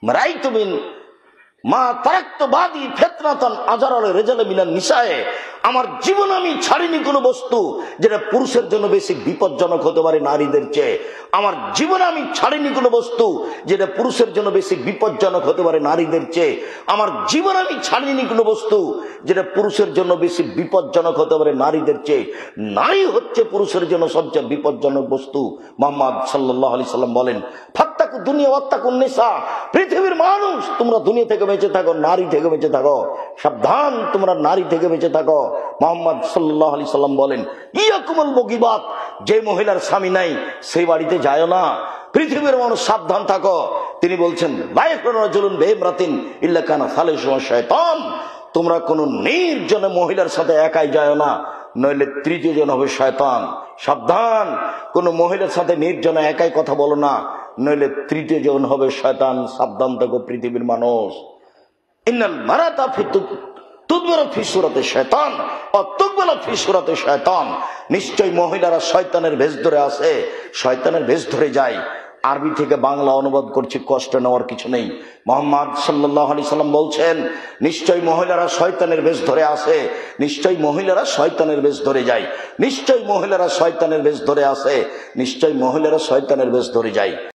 রাইতু মিন মা তারাক্তু বাদি ফিতনাতান আজারাল রিজাল মিনান নিসায়ে, আমার জীবন আমি ছাড়িনি কোনো বস্তু যেটা পুরুষের জন্য বেশি বিপজ্জনক হতে পারে নারীদের চেয়ে। আমার জীবনে আমি ছাড়িনি কোনো বস্তু যেটা পুরুষের জন্য বেশি বিপজ্জনক হতে পারে নারীদের চেয়ে। আমার জীবনে আমি ছাড়িনি কোনো বস্তু যেটা পুরুষের জন্য বেশি বিপজ্জনক হতে পারে নারীদের চেয়ে। নারী হচ্ছে পুরুষের জন্য সবচেয়ে বিপজ্জনক বস্তু। মুহাম্মদ সাল্লাল্লাহু আলাইহি সাল্লাম বলেন, ফাত্তাকু দুনিয়া ওয়াত্তাকুন নিসা, পৃথিবীর মানুষ তোমরা দুনিয়া থেকে বেঁচে থাকো, নারী থেকে বেঁচে থাকো। সাবধান, তোমরা নারী থেকে বেঁচে থাকো। মুহাম্মদ সাল্লাল্লাহু আলাইহি সাল্লাম বলেন, ইয়াকুমুল মুগিবাত, যে মহিলার স্বামী নাই সেই বাড়িতে যায় না। পৃথিবীর মানুষ সাবধান থাকো। তিনি বলছেন, লা ইয়াকুনু রাজুলুন বিইমরাতিন ইল্লা কানা সালিসুহা শায়তান, তোমরা কোন নির্জনে মহিলার সাথে একাই যায় না, নইলে তৃতীয় জন হবে শয়তান। সাবধান, কোন মহিলার সাথে নির্জনে একাই কথা বলো না, নইলে তৃতীয় জন হবে শয়তান। সাবধান থাকো পৃথিবীর মানুষ। ইন্নাল মারাতা তুদবিরু ফি সূরাতি শায়তান ওয়া তুকবিলু ফি সূরাতি শায়তান, নিশ্চয় মহিলারা শয়তানের ভেষ ধরে আসে, শয়তানের ভেষ ধরে যায়। আরবি থেকে বাংলা অনুবাদ করছি, কষ্ট নেওয়ার কিছু নেই। মুহাম্মদ সাল্লাল্লাহু আলাইহি সাল্লাম বলছেন, নিশ্চয় মহিলারা শয়তানের ভেষ ধরে আসে, নিশ্চয় মহিলারা শয়তানের ভেষ ধরে যায়, নিশ্চয় মহিলারা শয়তানের ভেষ ধরে আসে, নিশ্চয় মহিলারা শয়তানের ভেষ ধরে যায়।